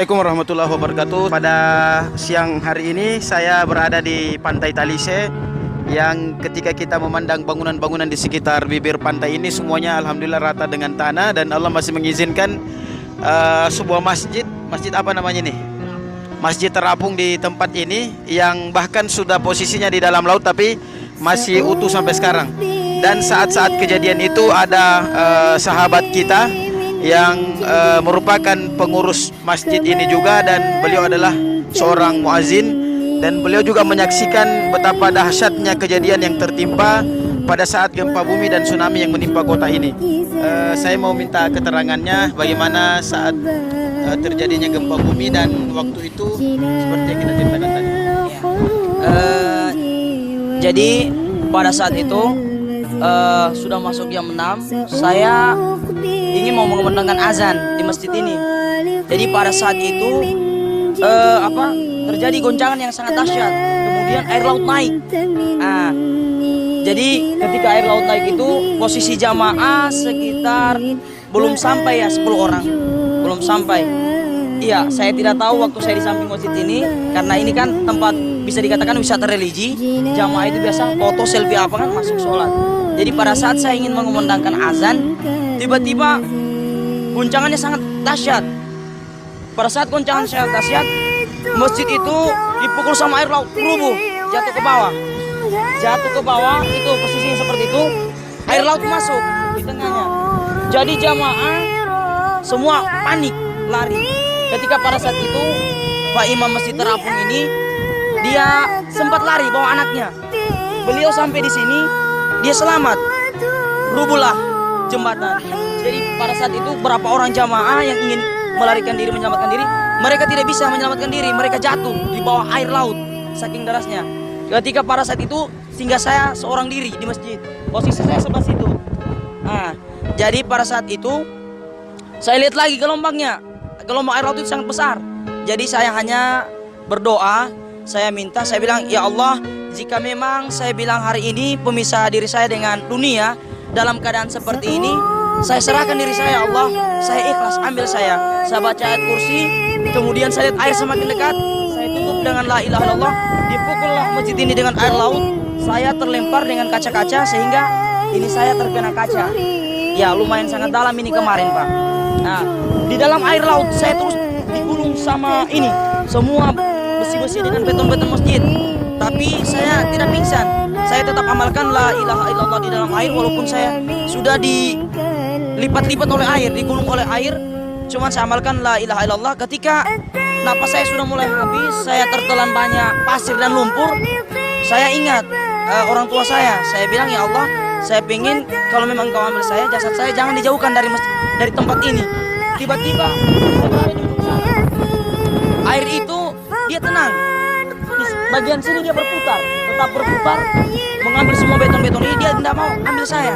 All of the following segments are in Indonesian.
Assalamualaikum warahmatullahi wabarakatuh. Pada siang hari ini saya berada di Pantai Talise, yang ketika kita memandang bangunan-bangunan di sekitar bibir pantai ini semuanya alhamdulillah rata dengan tanah, dan Allah masih mengizinkan sebuah masjid apa namanya nih? Masjid terapung di tempat ini, yang bahkan sudah posisinya di dalam laut tapi masih utuh sampai sekarang. Dan saat-saat kejadian itu ada sahabat kita yang merupakan pengurus masjid ini juga, dan beliau adalah seorang muazin, dan beliau juga menyaksikan betapa dahsyatnya kejadian yang tertimpa pada saat gempa bumi dan tsunami yang menimpa kota ini. Saya mau minta keterangannya bagaimana saat terjadinya gempa bumi dan waktu itu seperti yang kita ceritakan tadi. Jadi pada saat itu sudah masuk jam 6, saya ingin mau mengumandangkan azan di masjid ini. Jadi pada saat itu terjadi goncangan yang sangat dahsyat. Kemudian air laut naik. Jadi ketika air laut naik itu posisi jamaah sekitar belum sampai 10 orang. Belum sampai. Iya, saya tidak tahu waktu saya di samping masjid ini, karena ini kan tempat bisa dikatakan wisata religi. Jamaah itu biasa foto selfie masuk sholat. Jadi pada saat saya ingin mengumandangkan azan, tiba-tiba goncangannya sangat dahsyat. Pada saat goncangan sangat dahsyat, masjid itu dipukul sama air laut, rubuh, jatuh ke bawah. Jatuh ke bawah, itu posisinya seperti itu. Air laut masuk di tengahnya. Jadi jamaah semua panik, lari. Ketika pada saat itu Pak Imam Masjid Terapung ini, dia sempat lari bawa anaknya. Beliau sampai di sini, dia selamat. Rubuhlah jembatan. Jadi pada saat itu berapa orang jamaah yang ingin melarikan diri, menyelamatkan diri, mereka tidak bisa menyelamatkan diri, mereka jatuh di bawah air laut saking derasnya. Ketika pada saat itu singgah saya seorang diri di masjid, posisi saya sebelah situ. Jadi pada saat itu saya lihat lagi gelombangnya, gelombang air laut itu sangat besar. Jadi saya hanya berdoa, saya minta, saya bilang, ya Allah, jika memang saya bilang hari ini pemisah diri saya dengan dunia dalam keadaan seperti ini, saya serahkan diri saya, ya Allah, saya ikhlas, ambil saya. Saya baca ayat kursi, kemudian saya lihat air semakin dekat, saya tutup dengan la ilaha illallah, dipukullah masjid ini dengan air laut, saya terlempar dengan kaca-kaca sehingga ini saya terkena kaca. Ya lumayan sangat dalam ini kemarin, Pak. Nah, di dalam air laut saya terus digulung sama ini semua besi-besi dengan beton-beton masjid. Tapi saya tidak pingsan. Saya tetap amalkan la ilaha illallah di dalam air, walaupun saya sudah dilipat-lipat oleh air, digulung oleh air. Cuman saya amalkan la ilaha illallah. Ketika napas saya sudah mulai habis, saya tertelan banyak pasir dan lumpur. Saya ingat orang tua saya. Saya bilang, ya Allah, saya pengen kalau memang Engkau ambil saya, jasad saya jangan dijauhkan dari tempat ini. Tiba-tiba air itu dia tenang. Di bagian sini dia berputar, tetap berputar, mengambil semua beton-beton ini, dia tidak mau ambil saya.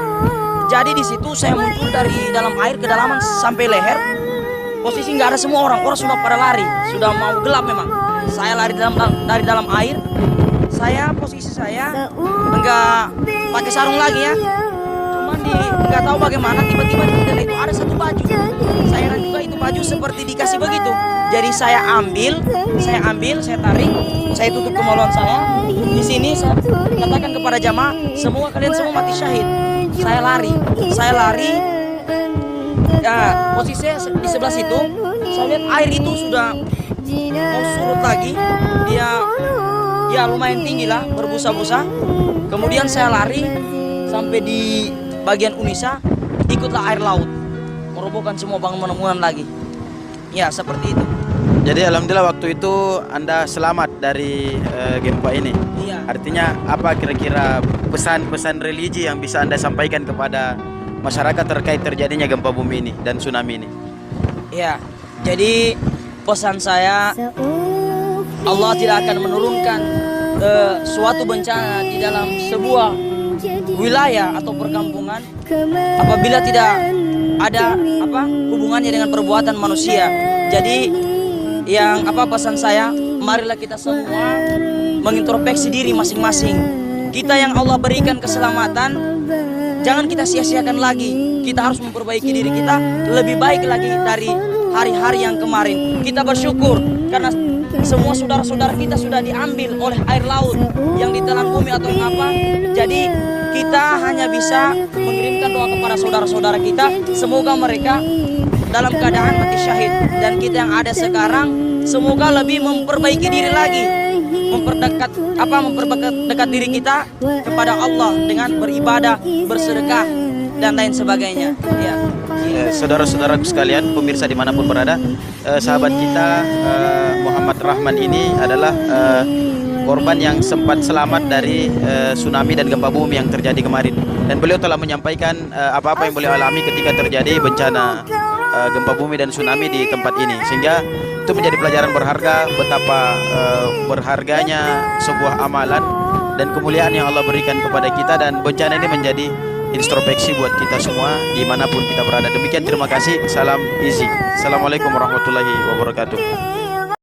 Jadi di situ saya muncul dari dalam air kedalaman sampai leher. Posisi nggak ada semua orang sudah pada lari, sudah mau gelap memang. Saya lari dari dalam air. Posisi saya enggak pakai sarung lagi ya. Cuman nggak tahu bagaimana tiba-tiba di jendela itu ada satu baju. Saya juga itu baju seperti dikasih begitu. Jadi saya ambil, saya tarik, saya tutup kemaluan saya. Di sini saya katakan kepada jamaah, kalian semua mati syahid. Saya lari. Posisi saya di sebelah situ, saya lihat air itu sudah mau surut lagi. Dia lumayan tinggi lah, berbusa-busa. Kemudian saya lari sampai di bagian Unisa, ikutlah air laut, merobohkan semua bangunan-bangunan lagi. Ya seperti itu. Jadi alhamdulillah waktu itu Anda selamat dari gempa ini. Iya. Artinya apa kira-kira pesan-pesan religi yang bisa Anda sampaikan kepada masyarakat terkait terjadinya gempa bumi ini dan tsunami ini? Ya, jadi pesan saya, Allah tidak akan menurunkan suatu bencana di dalam sebuah wilayah atau perkampungan apabila tidak ada hubungannya dengan perbuatan manusia. Jadi yang pesan saya, marilah kita semua mengintrospeksi diri masing-masing. Kita yang Allah berikan keselamatan, jangan kita sia-siakan lagi. Kita harus memperbaiki diri kita lebih baik lagi dari hari-hari yang kemarin. Kita bersyukur karena semua saudara-saudara kita sudah diambil oleh air laut yang ditelan bumi atau apa. Jadi kita hanya bisa mengirimkan doa kepada saudara-saudara kita, semoga mereka dalam keadaan mati syahid. Dan kita yang ada sekarang semoga lebih memperbaiki diri lagi, memperdekat diri kita kepada Allah dengan beribadah, bersedekah dan lain sebagainya. Ya. Saudara-saudaraku sekalian, pemirsa dimanapun berada, sahabat kita Muhammad Rahman ini adalah korban yang sempat selamat dari tsunami dan gempa bumi yang terjadi kemarin. Dan beliau telah menyampaikan apa-apa yang beliau alami ketika terjadi bencana gempa bumi dan tsunami di tempat ini, sehingga itu menjadi pelajaran berharga betapa berharganya sebuah amalan dan kemuliaan yang Allah berikan kepada kita. Dan bencana ini menjadi introspeksi buat kita semua dimanapun kita berada. Demikian, terima kasih. Salam easy. Assalamualaikum warahmatullahi wabarakatuh.